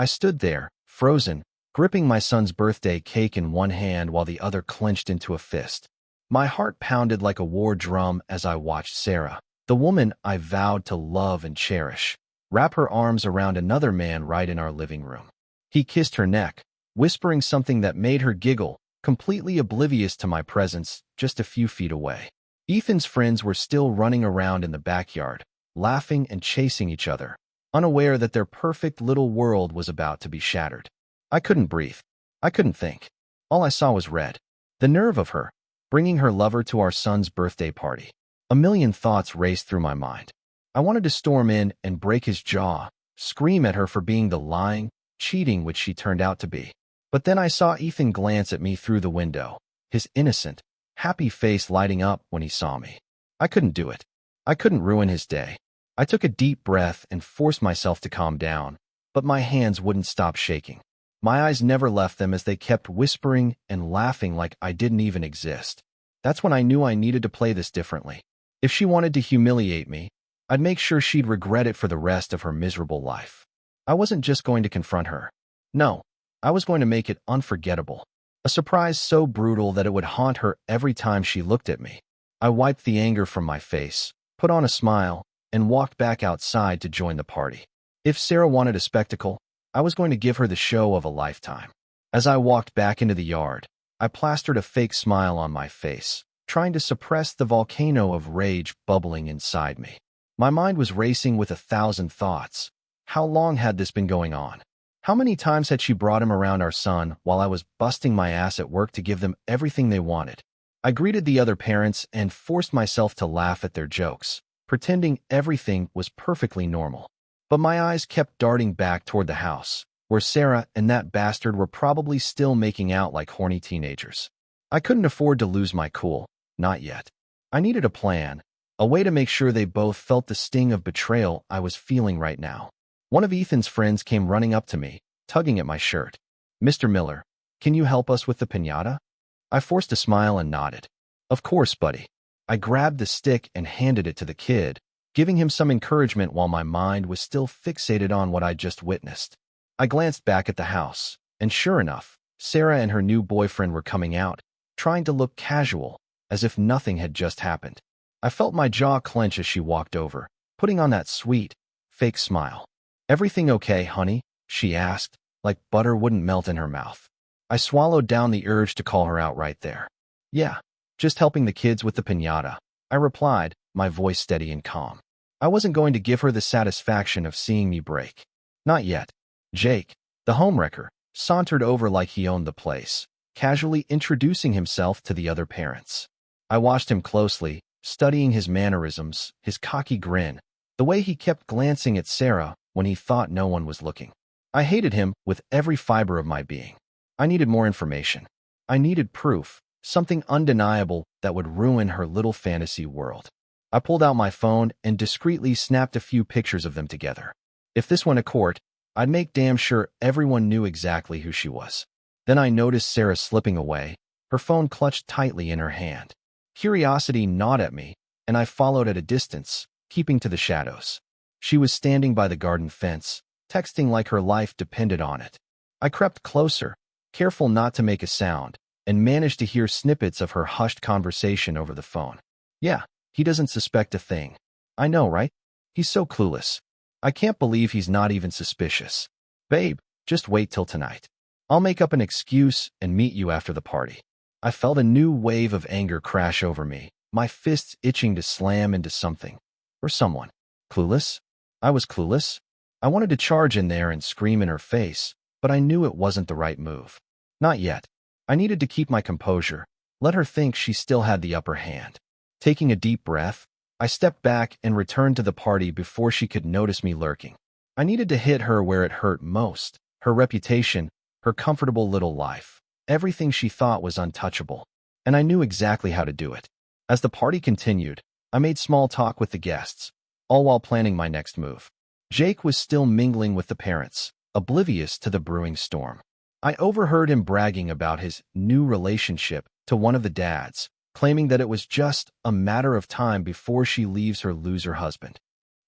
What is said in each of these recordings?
I stood there, frozen, gripping my son's birthday cake in one hand while the other clenched into a fist. My heart pounded like a war drum as I watched Sarah, the woman I vowed to love and cherish, wrap her arms around another man right in our living room. He kissed her neck, whispering something that made her giggle, completely oblivious to my presence just a few feet away. Ethan's friends were still running around in the backyard, laughing and chasing each other, unaware that their perfect little world was about to be shattered. I couldn't breathe. I couldn't think. All I saw was red. The nerve of her, bringing her lover to our son's birthday party. A million thoughts raced through my mind. I wanted to storm in and break his jaw, scream at her for being the lying, cheating which she turned out to be. But then I saw Ethan glance at me through the window, his innocent, happy face lighting up when he saw me. I couldn't do it. I couldn't ruin his day. I took a deep breath and forced myself to calm down, but my hands wouldn't stop shaking. My eyes never left them as they kept whispering and laughing like I didn't even exist. That's when I knew I needed to play this differently. If she wanted to humiliate me, I'd make sure she'd regret it for the rest of her miserable life. I wasn't just going to confront her. No, I was going to make it unforgettable. A surprise so brutal that it would haunt her every time she looked at me. I wiped the anger from my face, put on a smile, and walked back outside to join the party. If Sarah wanted a spectacle, I was going to give her the show of a lifetime. As I walked back into the yard, I plastered a fake smile on my face, trying to suppress the volcano of rage bubbling inside me. My mind was racing with 1,000 thoughts. How long had this been going on? How many times had she brought him around our son while I was busting my ass at work to give them everything they wanted? I greeted the other parents and forced myself to laugh at their jokes, pretending everything was perfectly normal. But my eyes kept darting back toward the house, where Sarah and that bastard were probably still making out like horny teenagers. I couldn't afford to lose my cool, not yet. I needed a plan, a way to make sure they both felt the sting of betrayal I was feeling right now. One of Ethan's friends came running up to me, tugging at my shirt. "Mr. Miller, can you help us with the piñata?" I forced a smile and nodded. "Of course, buddy." I grabbed the stick and handed it to the kid, giving him some encouragement while my mind was still fixated on what I'd just witnessed. I glanced back at the house, and sure enough, Sarah and her new boyfriend were coming out, trying to look casual, as if nothing had just happened. I felt my jaw clench as she walked over, putting on that sweet, fake smile. "Everything okay, honey?" she asked, like butter wouldn't melt in her mouth. I swallowed down the urge to call her out right there. "Yeah, just helping the kids with the piñata," I replied, my voice steady and calm. I wasn't going to give her the satisfaction of seeing me break. Not yet. Jake, the homewrecker, sauntered over like he owned the place, casually introducing himself to the other parents. I watched him closely, studying his mannerisms, his cocky grin, the way he kept glancing at Sarah when he thought no one was looking. I hated him with every fiber of my being. I needed more information. I needed proof, something undeniable that would ruin her little fantasy world. I pulled out my phone and discreetly snapped a few pictures of them together. If this went to court, I'd make damn sure everyone knew exactly who she was. Then I noticed Sarah slipping away, her phone clutched tightly in her hand. Curiosity gnawed at me, and I followed at a distance, keeping to the shadows. She was standing by the garden fence, texting like her life depended on it. I crept closer, careful not to make a sound, and managed to hear snippets of her hushed conversation over the phone. "Yeah, he doesn't suspect a thing. I know, right? He's so clueless. I can't believe he's not even suspicious. Babe, just wait till tonight. I'll make up an excuse and meet you after the party." I felt a new wave of anger crash over me, my fists itching to slam into something. Or someone. Clueless? I was clueless. I wanted to charge in there and scream in her face, but I knew it wasn't the right move. Not yet. I needed to keep my composure, let her think she still had the upper hand. Taking a deep breath, I stepped back and returned to the party before she could notice me lurking. I needed to hit her where it hurt most, her reputation, her comfortable little life, everything she thought was untouchable. And I knew exactly how to do it. As the party continued, I made small talk with the guests, all while planning my next move. Jake was still mingling with the parents, oblivious to the brewing storm. I overheard him bragging about his new relationship to one of the dads, claiming that it was just a matter of time before she leaves her loser husband.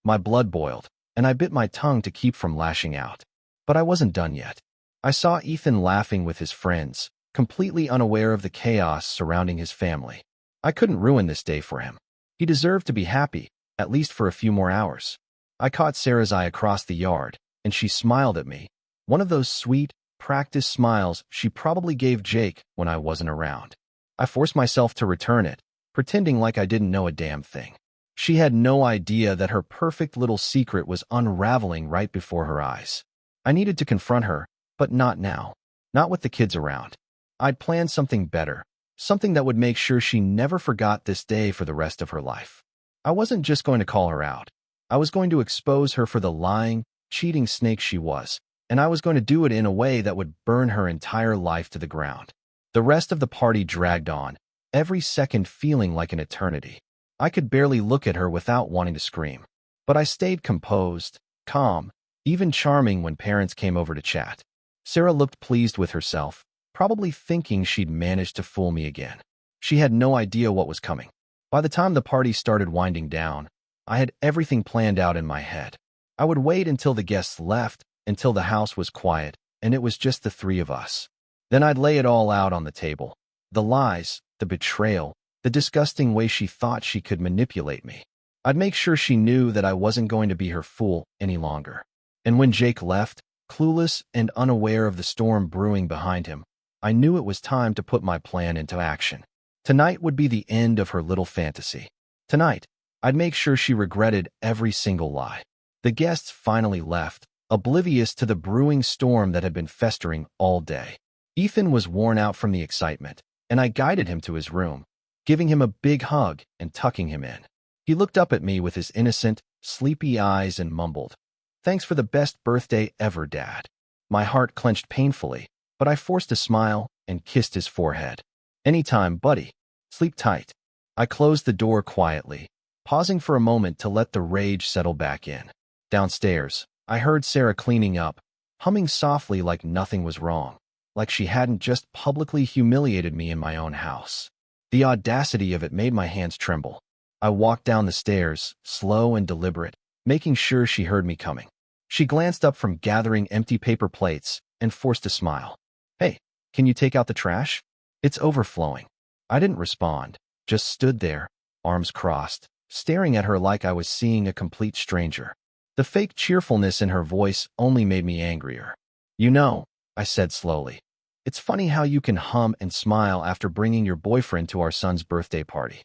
My blood boiled, and I bit my tongue to keep from lashing out. But I wasn't done yet. I saw Ethan laughing with his friends, completely unaware of the chaos surrounding his family. I couldn't ruin this day for him. He deserved to be happy, at least for a few more hours. I caught Sarah's eye across the yard, and she smiled at me. One of those sweet, practiced smiles she probably gave Jake when I wasn't around. I forced myself to return it, pretending like I didn't know a damn thing. She had no idea that her perfect little secret was unraveling right before her eyes. I needed to confront her, but not now. Not with the kids around. I'd planned something better, something that would make sure she never forgot this day for the rest of her life. I wasn't just going to call her out. I was going to expose her for the lying, cheating snake she was, and I was going to do it in a way that would burn her entire life to the ground. The rest of the party dragged on, every second feeling like an eternity. I could barely look at her without wanting to scream. But I stayed composed, calm, even charming when parents came over to chat. Sarah looked pleased with herself, probably thinking she'd managed to fool me again. She had no idea what was coming. By the time the party started winding down, I had everything planned out in my head. I would wait until the guests left, until the house was quiet, and it was just the three of us. Then I'd lay it all out on the table. The lies, the betrayal, the disgusting way she thought she could manipulate me. I'd make sure she knew that I wasn't going to be her fool any longer. And when Jake left, clueless and unaware of the storm brewing behind him, I knew it was time to put my plan into action. Tonight would be the end of her little fantasy. Tonight, I'd make sure she regretted every single lie. The guests finally left, oblivious to the brewing storm that had been festering all day. Ethan was worn out from the excitement, and I guided him to his room, giving him a big hug and tucking him in. He looked up at me with his innocent, sleepy eyes and mumbled, "Thanks for the best birthday ever, Dad." My heart clenched painfully, but I forced a smile and kissed his forehead. "Anytime, buddy. Sleep tight." I closed the door quietly, pausing for a moment to let the rage settle back in. Downstairs, I heard Sarah cleaning up, humming softly like nothing was wrong, like she hadn't just publicly humiliated me in my own house. The audacity of it made my hands tremble. I walked down the stairs, slow and deliberate, making sure she heard me coming. She glanced up from gathering empty paper plates and forced a smile. "Hey, can you take out the trash? It's overflowing." I didn't respond, just stood there, arms crossed, staring at her like I was seeing a complete stranger. The fake cheerfulness in her voice only made me angrier. "You know," I said slowly, "it's funny how you can hum and smile after bringing your boyfriend to our son's birthday party."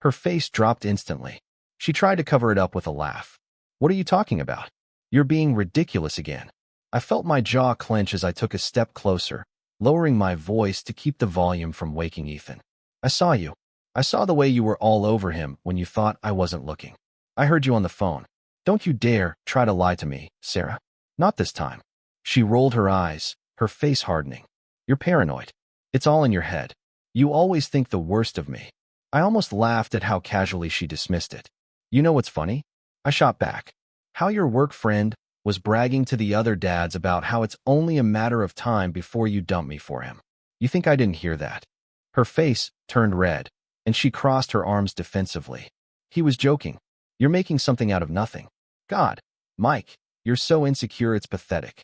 Her face dropped instantly. She tried to cover it up with a laugh. "What are you talking about? You're being ridiculous again." I felt my jaw clench as I took a step closer, lowering my voice to keep the volume from waking Ethan. "I saw you. I saw the way you were all over him when you thought I wasn't looking. I heard you on the phone. Don't you dare try to lie to me, Sarah. Not this time." She rolled her eyes, her face hardening. "You're paranoid. It's all in your head. You always think the worst of me." I almost laughed at how casually she dismissed it. "You know what's funny?" I shot back. "How your work friend was bragging to the other dads about how it's only a matter of time before you dump me for him. You think I didn't hear that?" Her face turned red, and she crossed her arms defensively. "He was joking. You're making something out of nothing. God, Mike, you're so insecure it's pathetic."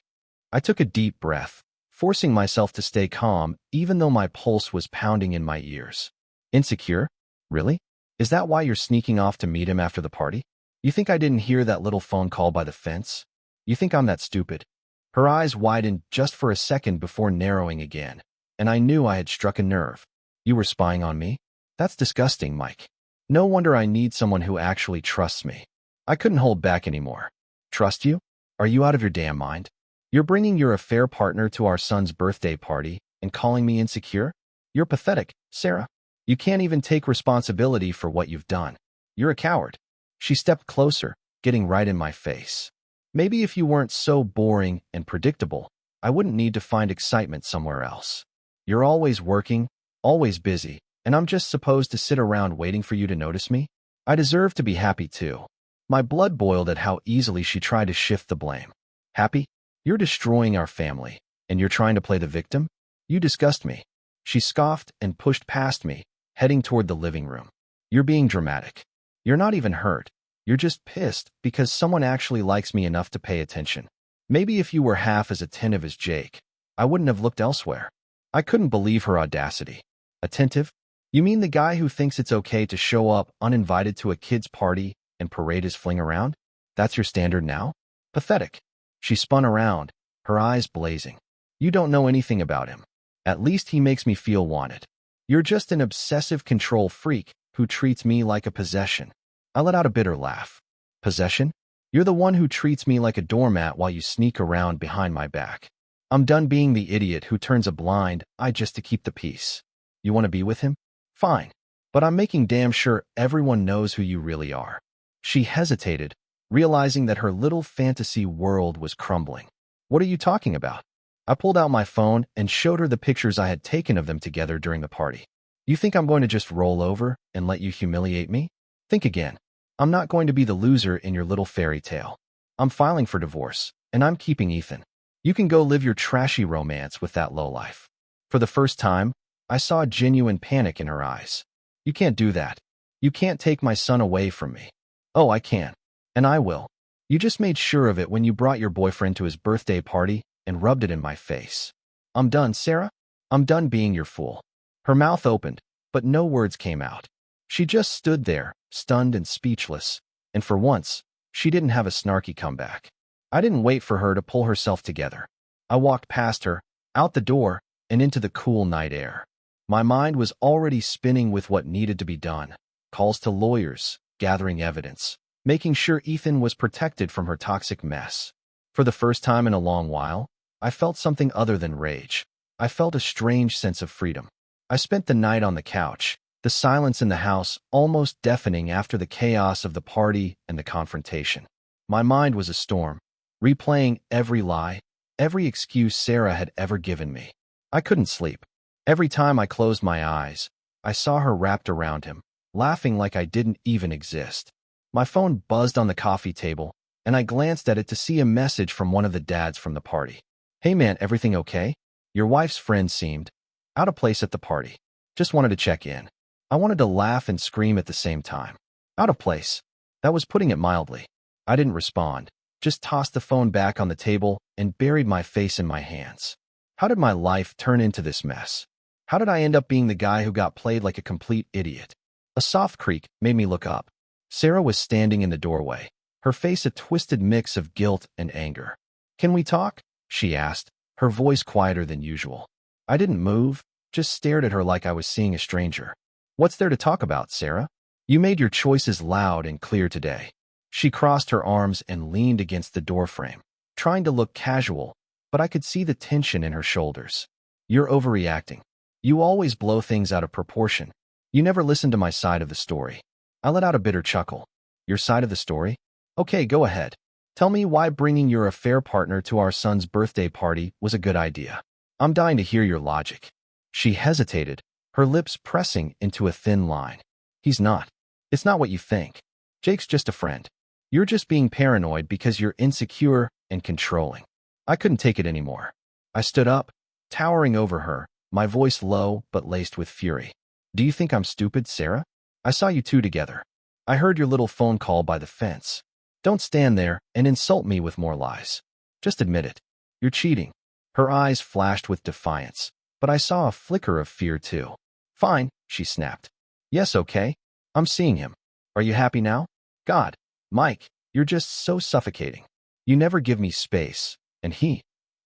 I took a deep breath, forcing myself to stay calm even though my pulse was pounding in my ears. "Insecure? Really? Is that why you're sneaking off to meet him after the party? You think I didn't hear that little phone call by the fence? You think I'm that stupid?" Her eyes widened just for a second before narrowing again, and I knew I had struck a nerve. "You were spying on me? That's disgusting, Mike. No wonder I need someone who actually trusts me." I couldn't hold back anymore. "Trust you? Are you out of your damn mind? You're bringing your affair partner to our son's birthday party and calling me insecure? You're pathetic, Sarah. You can't even take responsibility for what you've done. You're a coward." She stepped closer, getting right in my face. "Maybe if you weren't so boring and predictable, I wouldn't need to find excitement somewhere else. You're always working, always busy, and I'm just supposed to sit around waiting for you to notice me? I deserve to be happy too." My blood boiled at how easily she tried to shift the blame. "Happy? You're destroying our family, and you're trying to play the victim? You disgust me." She scoffed and pushed past me, heading toward the living room. "You're being dramatic. You're not even hurt. You're just pissed because someone actually likes me enough to pay attention." Maybe if you were half as attentive as Jake, I wouldn't have looked elsewhere. I couldn't believe her audacity. Attentive? You mean the guy who thinks it's okay to show up uninvited to a kid's party and parade his fling around? That's your standard now? Pathetic. She spun around, her eyes blazing. You don't know anything about him. At least he makes me feel wanted. You're just an obsessive control freak who treats me like a possession. I let out a bitter laugh. Possession? You're the one who treats me like a doormat while you sneak around behind my back. I'm done being the idiot who turns a blind eye just to keep the peace. You want to be with him? Fine. But I'm making damn sure everyone knows who you really are. She hesitated, realizing that her little fantasy world was crumbling. What are you talking about? I pulled out my phone and showed her the pictures I had taken of them together during the party. You think I'm going to just roll over and let you humiliate me? Think again. I'm not going to be the loser in your little fairy tale. I'm filing for divorce, and I'm keeping Ethan. You can go live your trashy romance with that lowlife. For the first time, I saw genuine panic in her eyes. You can't do that. You can't take my son away from me. Oh, I can. And I will. You just made sure of it when you brought your boyfriend to his birthday party and rubbed it in my face. I'm done, Sarah. I'm done being your fool. Her mouth opened, but no words came out. She just stood there, stunned and speechless, and for once, she didn't have a snarky comeback. I didn't wait for her to pull herself together. I walked past her, out the door, and into the cool night air. My mind was already spinning with what needed to be done. Calls to lawyers, gathering evidence, making sure Ethan was protected from her toxic mess. For the first time in a long while, I felt something other than rage. I felt a strange sense of freedom. I spent the night on the couch, the silence in the house almost deafening after the chaos of the party and the confrontation. My mind was a storm, replaying every lie, every excuse Sarah had ever given me. I couldn't sleep. Every time I closed my eyes, I saw her wrapped around him, laughing like I didn't even exist. My phone buzzed on the coffee table, and I glanced at it to see a message from one of the dads from the party. Hey man, everything okay? Your wife's friend seemed out of place at the party. Just wanted to check in. I wanted to laugh and scream at the same time. Out of place. That was putting it mildly. I didn't respond, just tossed the phone back on the table and buried my face in my hands. How did my life turn into this mess? How did I end up being the guy who got played like a complete idiot? A soft creak made me look up. Sarah was standing in the doorway, her face a twisted mix of guilt and anger. Can we talk? She asked, her voice quieter than usual. I didn't move, just stared at her like I was seeing a stranger. What's there to talk about, Sarah? You made your choices loud and clear today. She crossed her arms and leaned against the doorframe, trying to look casual, but I could see the tension in her shoulders. You're overreacting. You always blow things out of proportion. You never listen to my side of the story. I let out a bitter chuckle. Your side of the story? Okay, go ahead. Tell me why bringing your affair partner to our son's birthday party was a good idea. I'm dying to hear your logic. She hesitated, her lips pressing into a thin line. He's not. It's not what you think. Jake's just a friend. You're just being paranoid because you're insecure and controlling. I couldn't take it anymore. I stood up, towering over her, my voice low but laced with fury. Do you think I'm stupid, Sarah? I saw you two together. I heard your little phone call by the fence. Don't stand there and insult me with more lies. Just admit it. You're cheating. Her eyes flashed with defiance, but I saw a flicker of fear too. Fine, she snapped. Yes, okay. I'm seeing him. Are you happy now? God, Mike, you're just so suffocating. You never give me space, and he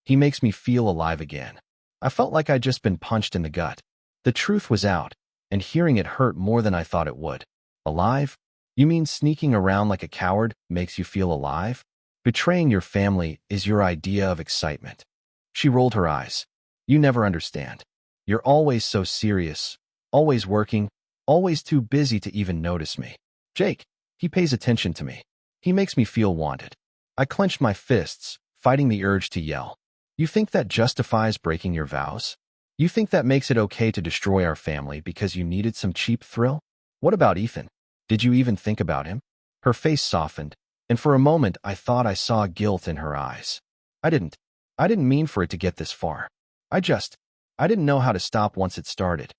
makes me feel alive again. I felt like I'd just been punched in the gut. The truth was out, and hearing it hurt more than I thought it would. Alive? You mean sneaking around like a coward makes you feel alive? Betraying your family is your idea of excitement. She rolled her eyes. You never understand. You're always so serious, always working, always too busy to even notice me. Jake, he pays attention to me. He makes me feel wanted. I clenched my fists, fighting the urge to yell. You think that justifies breaking your vows? You think that makes it okay to destroy our family because you needed some cheap thrill? What about Ethan? Did you even think about him? Her face softened, and for a moment I thought I saw guilt in her eyes. I didn't mean for it to get this far. I didn't know how to stop once it started.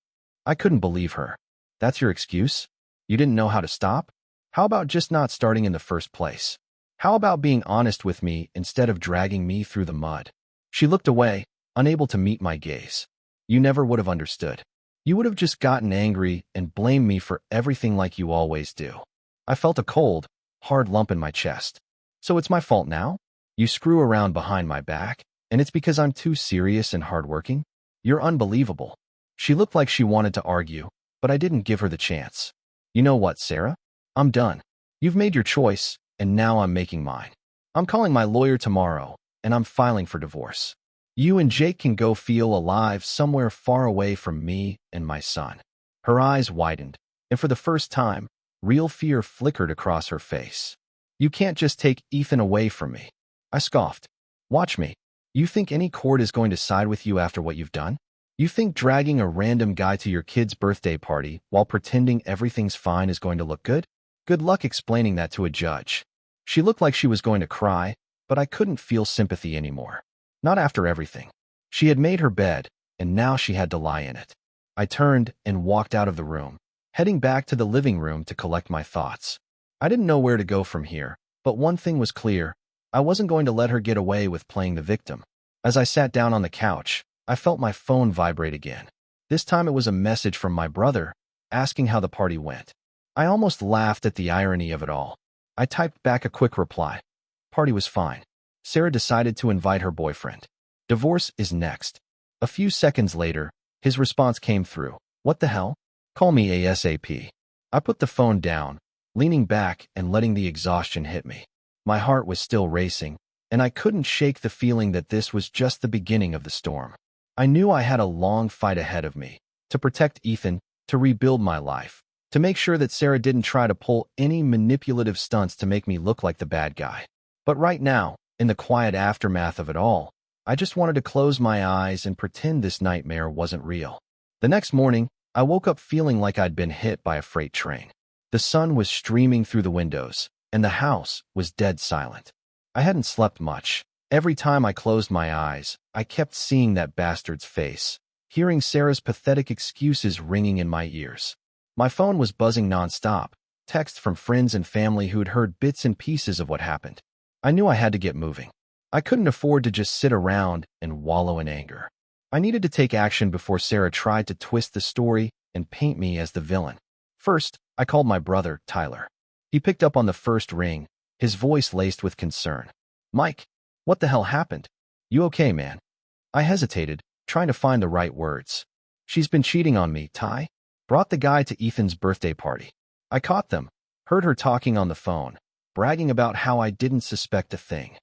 I couldn't believe her. That's your excuse? You didn't know how to stop? How about just not starting in the first place? How about being honest with me instead of dragging me through the mud? She looked away, unable to meet my gaze. You never would have understood. You would have just gotten angry and blamed me for everything like you always do. I felt a cold, hard lump in my chest. So it's my fault now? You screw around behind my back, and it's because I'm too serious and hardworking? You're unbelievable. She looked like she wanted to argue, but I didn't give her the chance. You know what, Sarah? I'm done. You've made your choice, and now I'm making mine. I'm calling my lawyer tomorrow, and I'm filing for divorce. You and Jake can go feel alive somewhere far away from me and my son. Her eyes widened, and for the first time, real fear flickered across her face. You can't just take Ethan away from me. I scoffed. Watch me. You think any court is going to side with you after what you've done? You think dragging a random guy to your kid's birthday party while pretending everything's fine is going to look good? Good luck explaining that to a judge. She looked like she was going to cry, but I couldn't feel sympathy anymore. Not after everything. She had made her bed, and now she had to lie in it. I turned and walked out of the room, heading back to the living room to collect my thoughts. I didn't know where to go from here, but one thing was clear. I wasn't going to let her get away with playing the victim. As I sat down on the couch, I felt my phone vibrate again. This time it was a message from my brother, asking how the party went. I almost laughed at the irony of it all. I typed back a quick reply. Party was fine. Sarah decided to invite her boyfriend. Divorce is next. A few seconds later, his response came through. What the hell? Call me ASAP. I put the phone down, leaning back and letting the exhaustion hit me. My heart was still racing, and I couldn't shake the feeling that this was just the beginning of the storm. I knew I had a long fight ahead of me, to protect Ethan, to rebuild my life, to make sure that Sarah didn't try to pull any manipulative stunts to make me look like the bad guy. But right now, in the quiet aftermath of it all, I just wanted to close my eyes and pretend this nightmare wasn't real. The next morning, I woke up feeling like I'd been hit by a freight train. The sun was streaming through the windows, and the house was dead silent. I hadn't slept much. Every time I closed my eyes, I kept seeing that bastard's face, hearing Sarah's pathetic excuses ringing in my ears. My phone was buzzing nonstop, texts from friends and family who'd heard bits and pieces of what happened. I knew I had to get moving. I couldn't afford to just sit around and wallow in anger. I needed to take action before Sarah tried to twist the story and paint me as the villain. First, I called my brother, Tyler. He picked up on the first ring, his voice laced with concern. Mike, what the hell happened? You okay, man? I hesitated, trying to find the right words. She's been cheating on me, Ty. Brought the guy to Ethan's birthday party. I caught them, heard her talking on the phone, bragging about how I didn't suspect a thing.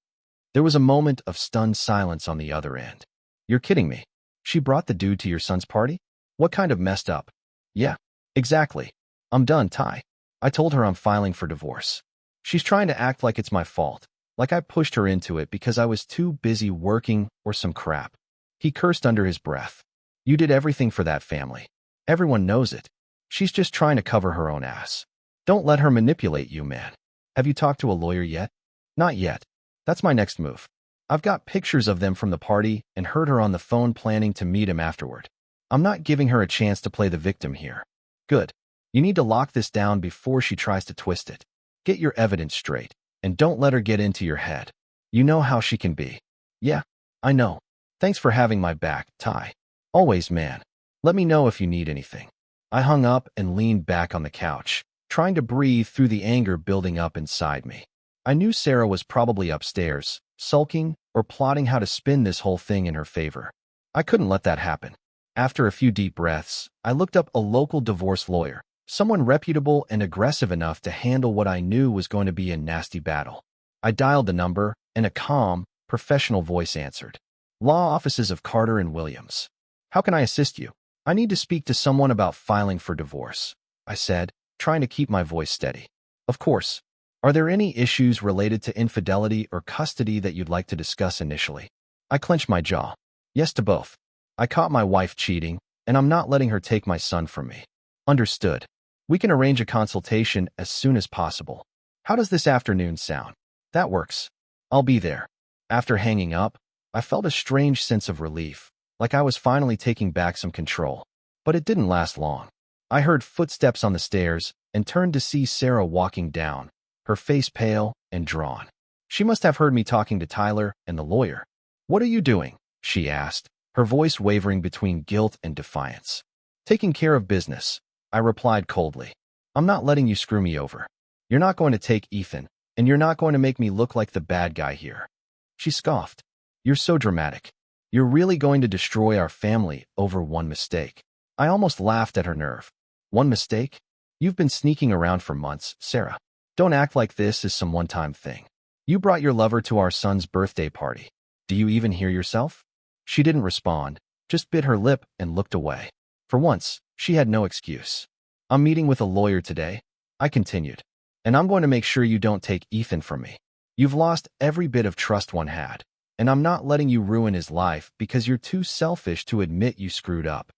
There was a moment of stunned silence on the other end. You're kidding me. She brought the dude to your son's party? What kind of messed up? Yeah, exactly. I'm done, Ty. I told her I'm filing for divorce. She's trying to act like it's my fault, like I pushed her into it because I was too busy working or some crap. He cursed under his breath. You did everything for that family. Everyone knows it. She's just trying to cover her own ass. Don't let her manipulate you, man. Have you talked to a lawyer yet? Not yet. That's my next move. I've got pictures of them from the party and heard her on the phone planning to meet him afterward. I'm not giving her a chance to play the victim here. Good. You need to lock this down before she tries to twist it. Get your evidence straight, and don't let her get into your head. You know how she can be. Yeah, I know. Thanks for having my back, Ty. Always, man. Let me know if you need anything. I hung up and leaned back on the couch, trying to breathe through the anger building up inside me. I knew Sarah was probably upstairs, sulking or plotting how to spin this whole thing in her favor. I couldn't let that happen. After a few deep breaths, I looked up a local divorce lawyer, someone reputable and aggressive enough to handle what I knew was going to be a nasty battle. I dialed the number, and a calm, professional voice answered. Law offices of Carter and Williams. How can I assist you? I need to speak to someone about filing for divorce, I said, trying to keep my voice steady. Of course. Are there any issues related to infidelity or custody that you'd like to discuss initially? I clenched my jaw. Yes to both. I caught my wife cheating, and I'm not letting her take my son from me. Understood. We can arrange a consultation as soon as possible. How does this afternoon sound? That works. I'll be there. After hanging up, I felt a strange sense of relief, like I was finally taking back some control. But it didn't last long. I heard footsteps on the stairs and turned to see Sarah walking down, her face pale and drawn. She must have heard me talking to Tyler and the lawyer. What are you doing? She asked, her voice wavering between guilt and defiance. Taking care of business, I replied coldly. I'm not letting you screw me over. You're not going to take Ethan, and you're not going to make me look like the bad guy here. She scoffed. You're so dramatic. You're really going to destroy our family over one mistake. I almost laughed at her nerve. One mistake? You've been sneaking around for months, Sarah. Don't act like this is some one-time thing. You brought your lover to our son's birthday party. Do you even hear yourself? She didn't respond, just bit her lip and looked away. For once, she had no excuse. I'm meeting with a lawyer today, I continued. And I'm going to make sure you don't take Ethan from me. You've lost every bit of trust one had, and I'm not letting you ruin his life because you're too selfish to admit you screwed up.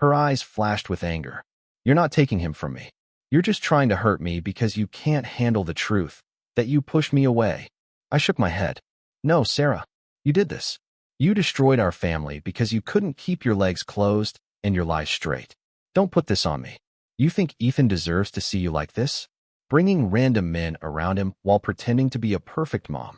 Her eyes flashed with anger. You're not taking him from me. You're just trying to hurt me because you can't handle the truth, that you pushed me away. I shook my head. No, Sarah, you did this. You destroyed our family because you couldn't keep your legs closed and your lies straight. Don't put this on me. You think Ethan deserves to see you like this? Bringing random men around him while pretending to be a perfect mom.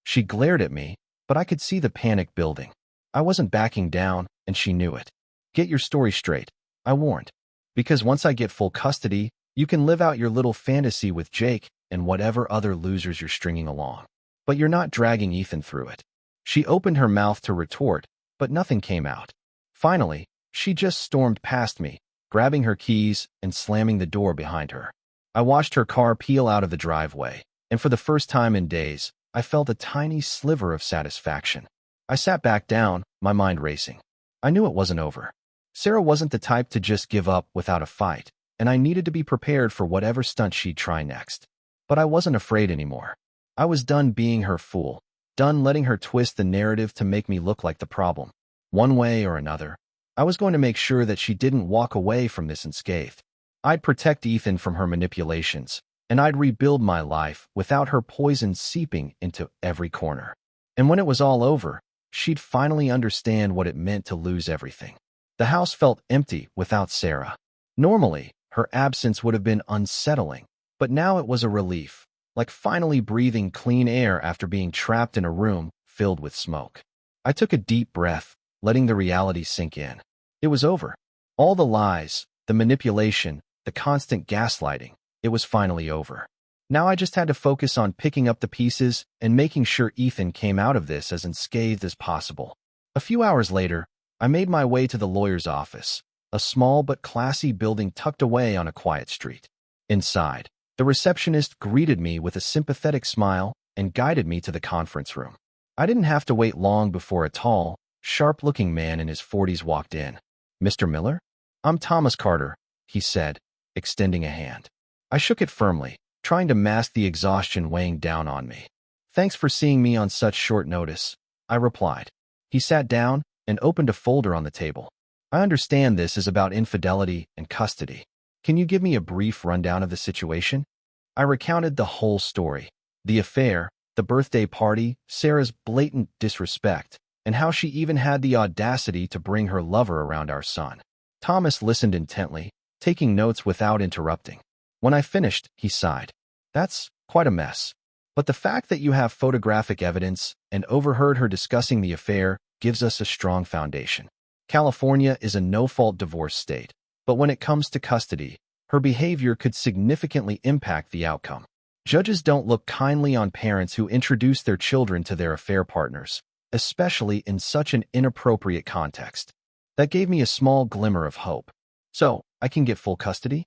She glared at me, but I could see the panic building. I wasn't backing down, and she knew it. Get your story straight, I warned. Because once I get full custody, you can live out your little fantasy with Jake and whatever other losers you're stringing along. But you're not dragging Ethan through it. She opened her mouth to retort, but nothing came out. Finally, she just stormed past me, grabbing her keys and slamming the door behind her. I watched her car peel out of the driveway, and for the first time in days, I felt a tiny sliver of satisfaction. I sat back down, my mind racing. I knew it wasn't over. Sarah wasn't the type to just give up without a fight, and I needed to be prepared for whatever stunt she'd try next. But I wasn't afraid anymore. I was done being her fool, done letting her twist the narrative to make me look like the problem. One way or another, I was going to make sure that she didn't walk away from this unscathed. I'd protect Ethan from her manipulations, and I'd rebuild my life without her poison seeping into every corner. And when it was all over, she'd finally understand what it meant to lose everything. The house felt empty without Sarah. Normally, her absence would have been unsettling, but now it was a relief, like finally breathing clean air after being trapped in a room filled with smoke. I took a deep breath, letting the reality sink in. It was over. All the lies, the manipulation, the constant gaslighting, it was finally over. Now I just had to focus on picking up the pieces and making sure Ethan came out of this as unscathed as possible. A few hours later, I made my way to the lawyer's office, a small but classy building tucked away on a quiet street. Inside, the receptionist greeted me with a sympathetic smile and guided me to the conference room. I didn't have to wait long before a tall, sharp-looking man in his 40s walked in. Mr. Miller? I'm Thomas Carter, he said, extending a hand. I shook it firmly, trying to mask the exhaustion weighing down on me. Thanks for seeing me on such short notice, I replied. He sat down and opened a folder on the table. I understand this is about infidelity and custody. Can you give me a brief rundown of the situation? I recounted the whole story. The affair, the birthday party, Sarah's blatant disrespect, and how she even had the audacity to bring her lover around our son. Thomas listened intently, taking notes without interrupting. When I finished, he sighed. That's quite a mess. But the fact that you have photographic evidence and overheard her discussing the affair gives us a strong foundation. California is a no-fault divorce state, but when it comes to custody, her behavior could significantly impact the outcome. Judges don't look kindly on parents who introduce their children to their affair partners, especially in such an inappropriate context. That gave me a small glimmer of hope. So, I can get full custody?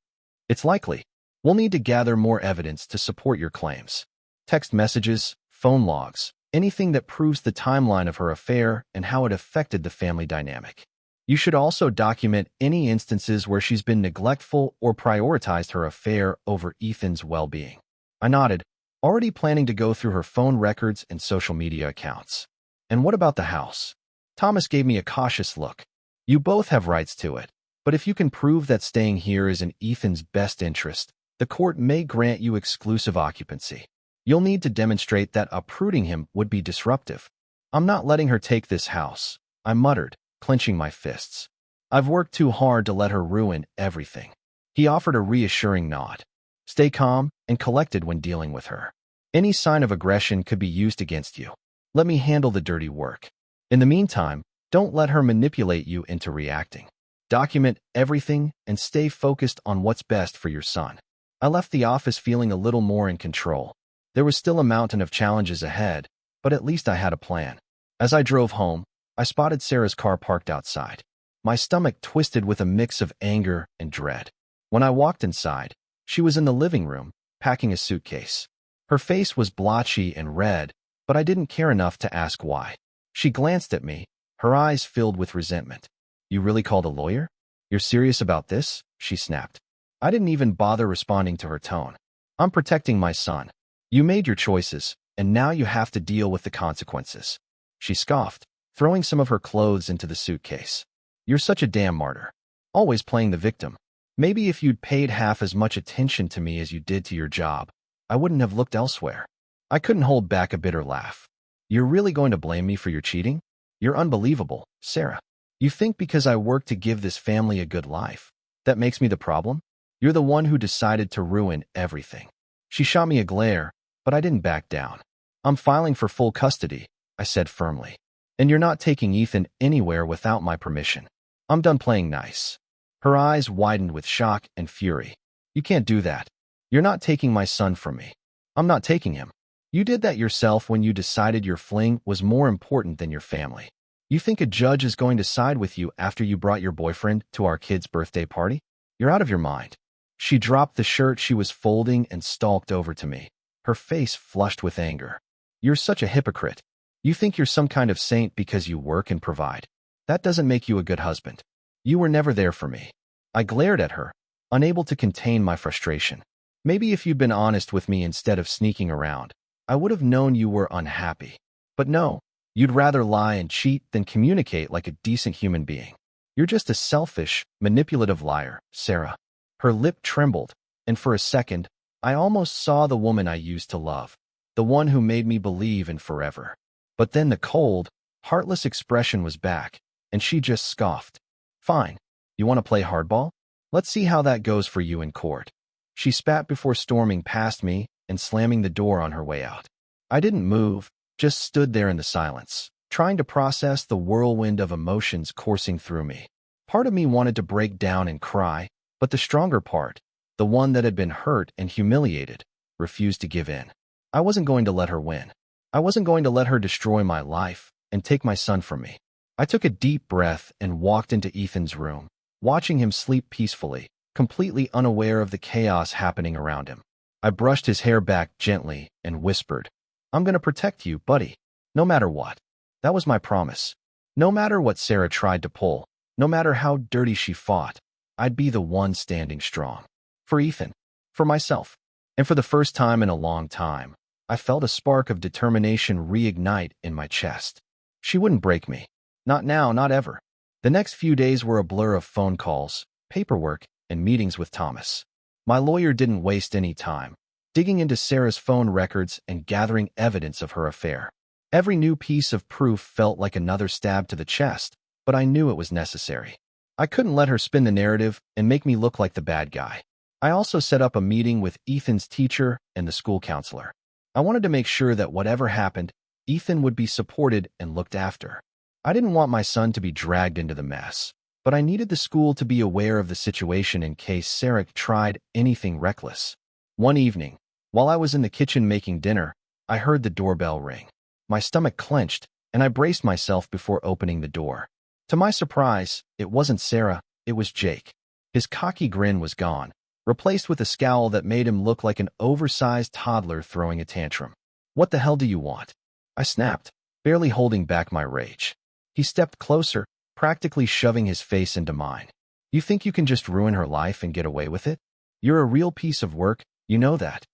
It's likely. We'll need to gather more evidence to support your claims. Text messages, phone logs, anything that proves the timeline of her affair and how it affected the family dynamic. You should also document any instances where she's been neglectful or prioritized her affair over Ethan's well-being. I nodded, already planning to go through her phone records and social media accounts. And what about the house? Thomas gave me a cautious look. You both have rights to it, but if you can prove that staying here is in Ethan's best interest, the court may grant you exclusive occupancy. You'll need to demonstrate that uprooting him would be disruptive. I'm not letting her take this house, I muttered, clenching my fists. I've worked too hard to let her ruin everything. He offered a reassuring nod. Stay calm and collected when dealing with her. Any sign of aggression could be used against you. Let me handle the dirty work. In the meantime, don't let her manipulate you into reacting. Document everything and stay focused on what's best for your son. I left the office feeling a little more in control. There was still a mountain of challenges ahead, but at least I had a plan. As I drove home, I spotted Sarah's car parked outside. My stomach twisted with a mix of anger and dread. When I walked inside, she was in the living room, packing a suitcase. Her face was blotchy and red, but I didn't care enough to ask why. She glanced at me, her eyes filled with resentment. "You really called a lawyer? You're serious about this?" she snapped. I didn't even bother responding to her tone. "I'm protecting my son. You made your choices, and now you have to deal with the consequences." She scoffed, throwing some of her clothes into the suitcase. "You're such a damn martyr. Always playing the victim. Maybe if you'd paid half as much attention to me as you did to your job, I wouldn't have looked elsewhere." I couldn't hold back a bitter laugh. "You're really going to blame me for your cheating? You're unbelievable, Sarah. You think because I work to give this family a good life, that makes me the problem? You're the one who decided to ruin everything." She shot me a glare, but I didn't back down. "I'm filing for full custody," I said firmly. "And you're not taking Ethan anywhere without my permission. I'm done playing nice." Her eyes widened with shock and fury. "You can't do that. You're not taking my son from me. I'm not taking him. You did that yourself when you decided your fling was more important than your family. You think a judge is going to side with you after you brought your boyfriend to our kid's birthday party? You're out of your mind." She dropped the shirt she was folding and stalked over to me, her face flushed with anger. "You're such a hypocrite. You think you're some kind of saint because you work and provide. That doesn't make you a good husband. You were never there for me." I glared at her, unable to contain my frustration. "Maybe if you'd been honest with me instead of sneaking around, I would have known you were unhappy. But no, you'd rather lie and cheat than communicate like a decent human being. You're just a selfish, manipulative liar, Sarah." Her lip trembled, and for a second, I almost saw the woman I used to love, the one who made me believe in forever. But then the cold, heartless expression was back, and she just scoffed. "Fine. You want to play hardball? Let's see how that goes for you in court." She spat before storming past me and slamming the door on her way out. I didn't move, just stood there in the silence, trying to process the whirlwind of emotions coursing through me. Part of me wanted to break down and cry, but the stronger part, the one that had been hurt and humiliated, refused to give in. I wasn't going to let her win. I wasn't going to let her destroy my life and take my son from me. I took a deep breath and walked into Ethan's room, watching him sleep peacefully, completely unaware of the chaos happening around him. I brushed his hair back gently and whispered, "I'm going to protect you, buddy, no matter what." That was my promise. No matter what Sarah tried to pull, no matter how dirty she fought, I'd be the one standing strong. For Ethan, for myself, and for the first time in a long time, I felt a spark of determination reignite in my chest. She wouldn't break me. Not now, not ever. The next few days were a blur of phone calls, paperwork, and meetings with Thomas. My lawyer didn't waste any time, digging into Sarah's phone records and gathering evidence of her affair. Every new piece of proof felt like another stab to the chest, but I knew it was necessary. I couldn't let her spin the narrative and make me look like the bad guy. I also set up a meeting with Ethan's teacher and the school counselor. I wanted to make sure that whatever happened, Ethan would be supported and looked after. I didn't want my son to be dragged into the mess, but I needed the school to be aware of the situation in case Sarah tried anything reckless. One evening, while I was in the kitchen making dinner, I heard the doorbell ring. My stomach clenched, and I braced myself before opening the door. To my surprise, it wasn't Sarah, it was Jake. His cocky grin was gone, replaced with a scowl that made him look like an oversized toddler throwing a tantrum. "What the hell do you want?" I snapped, barely holding back my rage. He stepped closer, practically shoving his face into mine. "You think you can just ruin her life and get away with it? You're a real piece of work, you know that."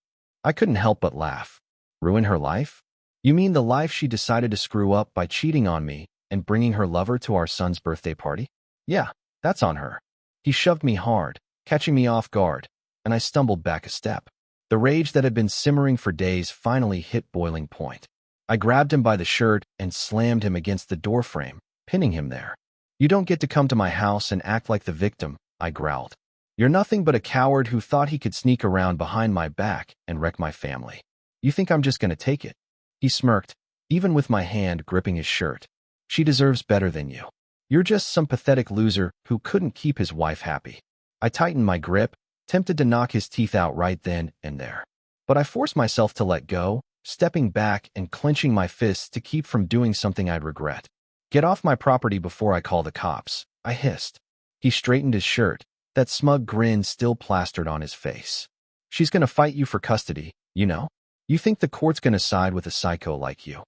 I couldn't help but laugh. "Ruin her life? You mean the life she decided to screw up by cheating on me and bringing her lover to our son's birthday party? Yeah, that's on her." He shoved me hard, catching me off guard, and I stumbled back a step. The rage that had been simmering for days finally hit boiling point. I grabbed him by the shirt and slammed him against the doorframe, pinning him there. "You don't get to come to my house and act like the victim," I growled. "You're nothing but a coward who thought he could sneak around behind my back and wreck my family. You think I'm just gonna take it?" He smirked, even with my hand gripping his shirt. "She deserves better than you. You're just some pathetic loser who couldn't keep his wife happy." I tightened my grip, tempted to knock his teeth out right then and there. But I forced myself to let go, stepping back and clenching my fists to keep from doing something I'd regret. "Get off my property before I call the cops," I hissed. He straightened his shirt, that smug grin still plastered on his face. "She's gonna fight you for custody, you know? You think the court's gonna side with a psycho like you?"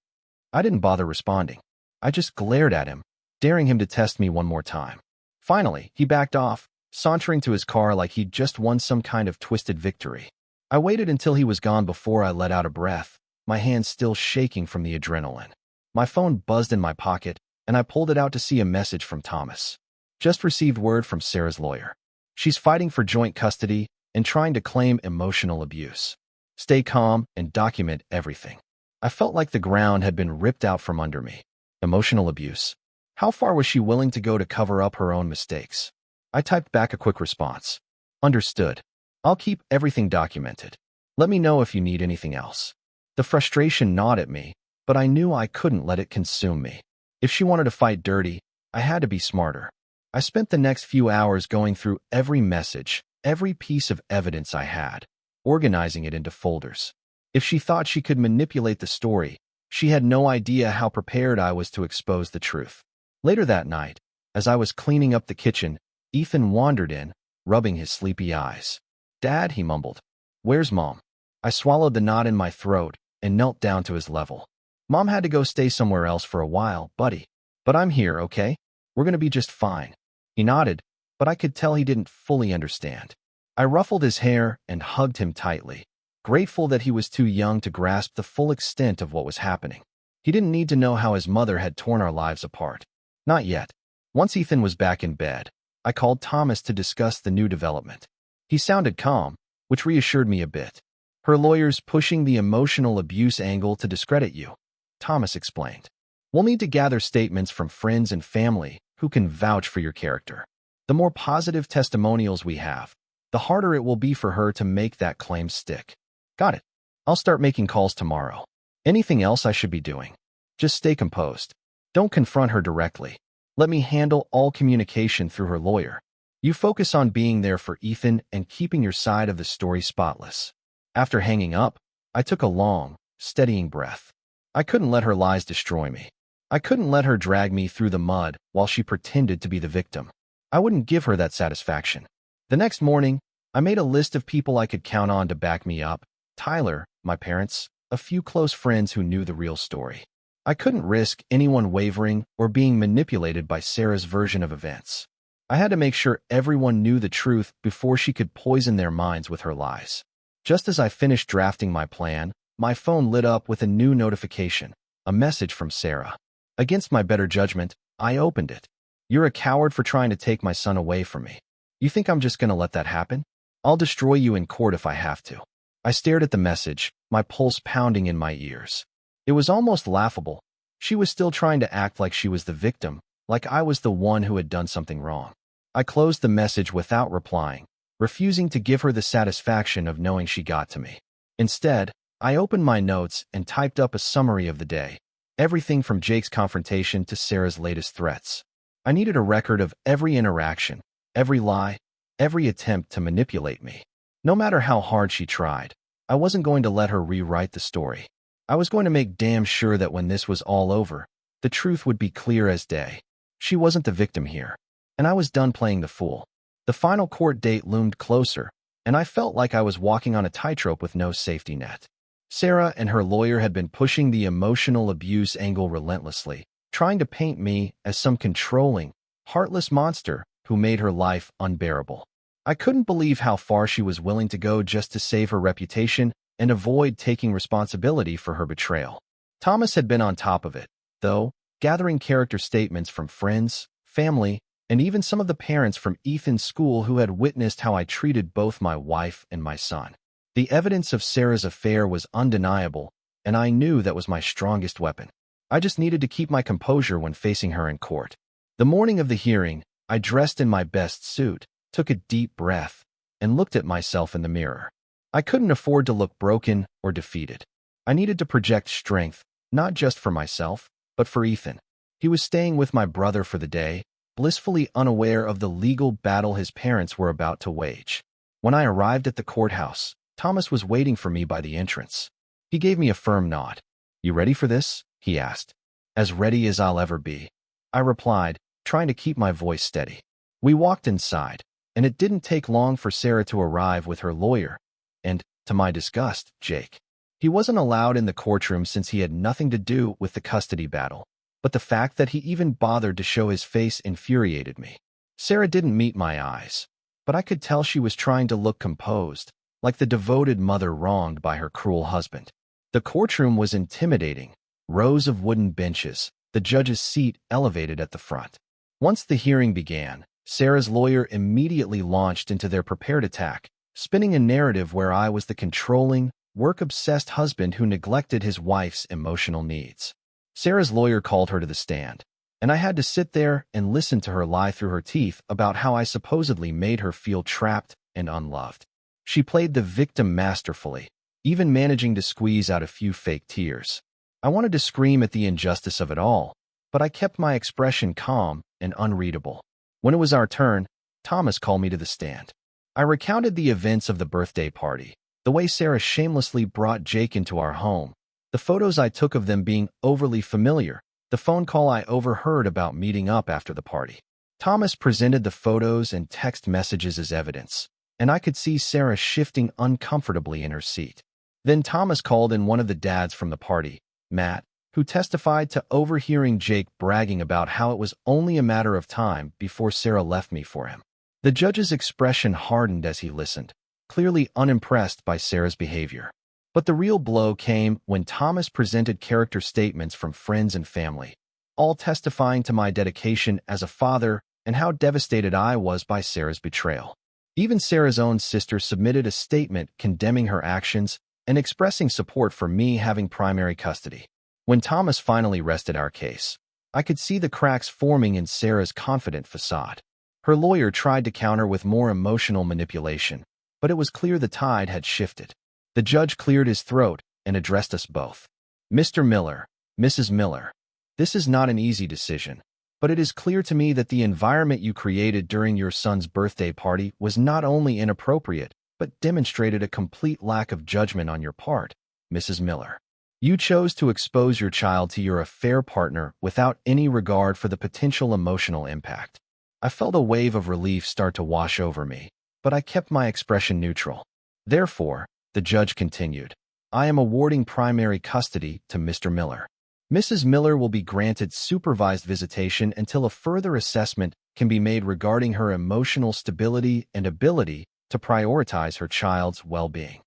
I didn't bother responding. I just glared at him, daring him to test me one more time. Finally, he backed off, sauntering to his car like he'd just won some kind of twisted victory. I waited until he was gone before I let out a breath, my hands still shaking from the adrenaline. My phone buzzed in my pocket, and I pulled it out to see a message from Thomas. "Just received word from Sarah's lawyer. She's fighting for joint custody and trying to claim emotional abuse. Stay calm and document everything." I felt like the ground had been ripped out from under me. Emotional abuse? How far was she willing to go to cover up her own mistakes? I typed back a quick response. "Understood. I'll keep everything documented. Let me know if you need anything else." The frustration gnawed at me, but I knew I couldn't let it consume me. If she wanted to fight dirty, I had to be smarter. I spent the next few hours going through every message, every piece of evidence I had, organizing it into folders. If she thought she could manipulate the story, she had no idea how prepared I was to expose the truth. Later that night, as I was cleaning up the kitchen, Ethan wandered in, rubbing his sleepy eyes. "Dad," he mumbled. "Where's Mom?" I swallowed the knot in my throat and knelt down to his level. "Mom had to go stay somewhere else for a while, buddy. But I'm here, okay? We're gonna be just fine." He nodded, but I could tell he didn't fully understand. I ruffled his hair and hugged him tightly, grateful that he was too young to grasp the full extent of what was happening. He didn't need to know how his mother had torn our lives apart. Not yet. Once Ethan was back in bed, I called Thomas to discuss the new development. He sounded calm, which reassured me a bit. "Her lawyer's pushing the emotional abuse angle to discredit you," Thomas explained. "We'll need to gather statements from friends and family who can vouch for your character. The more positive testimonials we have, the harder it will be for her to make that claim stick." "Got it. I'll start making calls tomorrow." "Anything else I should be doing?" "Just stay composed. Don't confront her directly. Let me handle all communication through her lawyer. You focus on being there for Ethan and keeping your side of the story spotless." After hanging up, I took a long, steadying breath. I couldn't let her lies destroy me. I couldn't let her drag me through the mud while she pretended to be the victim. I wouldn't give her that satisfaction. The next morning, I made a list of people I could count on to back me up: Tyler, my parents, a few close friends who knew the real story. I couldn't risk anyone wavering or being manipulated by Sarah's version of events. I had to make sure everyone knew the truth before she could poison their minds with her lies. Just as I finished drafting my plan, my phone lit up with a new notification, a message from Sarah. Against my better judgment, I opened it. "You're a coward for trying to take my son away from me. You think I'm just going to let that happen? I'll destroy you in court if I have to." I stared at the message, my pulse pounding in my ears. It was almost laughable. She was still trying to act like she was the victim, like I was the one who had done something wrong. I closed the message without replying, refusing to give her the satisfaction of knowing she got to me. Instead, I opened my notes and typed up a summary of the day, everything from Jake's confrontation to Sarah's latest threats. I needed a record of every interaction, every lie, every attempt to manipulate me. No matter how hard she tried, I wasn't going to let her rewrite the story. I was going to make damn sure that when this was all over, the truth would be clear as day. She wasn't the victim here, and I was done playing the fool. The final court date loomed closer, and I felt like I was walking on a tightrope with no safety net. Sarah and her lawyer had been pushing the emotional abuse angle relentlessly, trying to paint me as some controlling, heartless monster who made her life unbearable. I couldn't believe how far she was willing to go just to save her reputation and avoid taking responsibility for her betrayal. Thomas had been on top of it, though, gathering character statements from friends, family, and even some of the parents from Ethan's school who had witnessed how I treated both my wife and my son. The evidence of Sarah's affair was undeniable, and I knew that was my strongest weapon. I just needed to keep my composure when facing her in court. The morning of the hearing, I dressed in my best suit, took a deep breath, and looked at myself in the mirror. I couldn't afford to look broken or defeated. I needed to project strength, not just for myself, but for Ethan. He was staying with my brother for the day, blissfully unaware of the legal battle his parents were about to wage. When I arrived at the courthouse, Thomas was waiting for me by the entrance. He gave me a firm nod. "You ready for this?" he asked. "As ready as I'll ever be," I replied, trying to keep my voice steady. We walked inside, and it didn't take long for Sarah to arrive with her lawyer, and, to my disgust, Jake. He wasn't allowed in the courtroom since he had nothing to do with the custody battle, but the fact that he even bothered to show his face infuriated me. Sarah didn't meet my eyes, but I could tell she was trying to look composed, like the devoted mother wronged by her cruel husband. The courtroom was intimidating, rows of wooden benches, the judge's seat elevated at the front. Once the hearing began, Sarah's lawyer immediately launched into their prepared attack, spinning a narrative where I was the controlling, work-obsessed husband who neglected his wife's emotional needs. Sarah's lawyer called her to the stand, and I had to sit there and listen to her lie through her teeth about how I supposedly made her feel trapped and unloved. She played the victim masterfully, even managing to squeeze out a few fake tears. I wanted to scream at the injustice of it all, but I kept my expression calm and unreadable. When it was our turn, Thomas called me to the stand. I recounted the events of the birthday party, the way Sarah shamelessly brought Jake into our home, the photos I took of them being overly familiar, the phone call I overheard about meeting up after the party. Thomas presented the photos and text messages as evidence, and I could see Sarah shifting uncomfortably in her seat. Then Thomas called in one of the dads from the party, Matt, who testified to overhearing Jake bragging about how it was only a matter of time before Sarah left me for him. The judge's expression hardened as he listened, clearly unimpressed by Sarah's behavior. But the real blow came when Thomas presented character statements from friends and family, all testifying to my dedication as a father and how devastated I was by Sarah's betrayal. Even Sarah's own sister submitted a statement condemning her actions and expressing support for me having primary custody. When Thomas finally rested our case, I could see the cracks forming in Sarah's confident facade. Her lawyer tried to counter with more emotional manipulation, but it was clear the tide had shifted. The judge cleared his throat and addressed us both. "Mr. Miller, Mrs. Miller, this is not an easy decision, but it is clear to me that the environment you created during your son's birthday party was not only inappropriate, but demonstrated a complete lack of judgment on your part, Mrs. Miller. You chose to expose your child to your affair partner without any regard for the potential emotional impact." I felt a wave of relief start to wash over me, but I kept my expression neutral. "Therefore," the judge continued, "I am awarding primary custody to Mr. Miller. Mrs. Miller will be granted supervised visitation until a further assessment can be made regarding her emotional stability and ability to prioritize her child's well-being."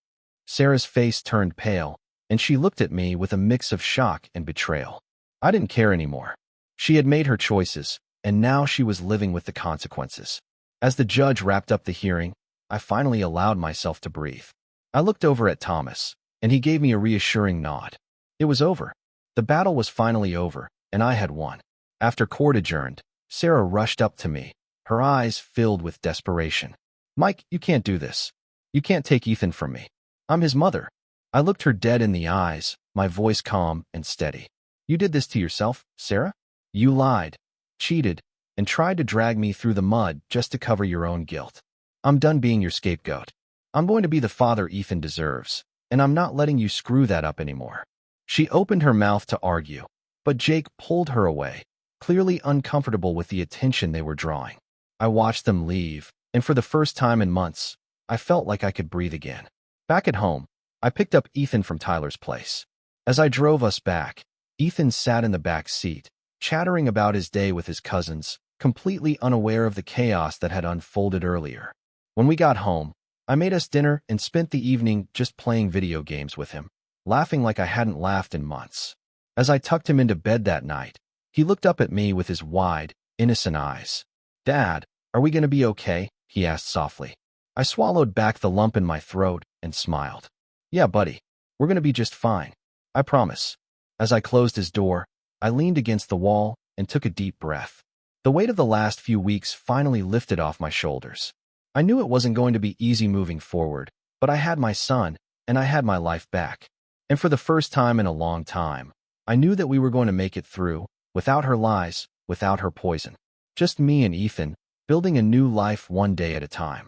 Sarah's face turned pale, and she looked at me with a mix of shock and betrayal. I didn't care anymore. She had made her choices, and now she was living with the consequences. As the judge wrapped up the hearing, I finally allowed myself to breathe. I looked over at Thomas, and he gave me a reassuring nod. It was over. The battle was finally over, and I had won. After court adjourned, Sarah rushed up to me, her eyes filled with desperation. "Mike, you can't do this. You can't take Ethan from me. I'm his mother." I looked her dead in the eyes, my voice calm and steady. "You did this to yourself, Sarah? You lied, cheated, and tried to drag me through the mud just to cover your own guilt. I'm done being your scapegoat. I'm going to be the father Ethan deserves, and I'm not letting you screw that up anymore." She opened her mouth to argue, but Jake pulled her away, clearly uncomfortable with the attention they were drawing. I watched them leave, and for the first time in months, I felt like I could breathe again. Back at home, I picked up Ethan from Tyler's place. As I drove us back, Ethan sat in the back seat, chattering about his day with his cousins, completely unaware of the chaos that had unfolded earlier. When we got home, I made us dinner and spent the evening just playing video games with him, laughing like I hadn't laughed in months. As I tucked him into bed that night, he looked up at me with his wide, innocent eyes. "Dad, are we going to be okay?" he asked softly. I swallowed back the lump in my throat and smiled. "Yeah, buddy, we're going to be just fine. I promise." As I closed his door, I leaned against the wall and took a deep breath. The weight of the last few weeks finally lifted off my shoulders. I knew it wasn't going to be easy moving forward, but I had my son, and I had my life back. And for the first time in a long time, I knew that we were going to make it through, without her lies, without her poison. Just me and Ethan, building a new life one day at a time.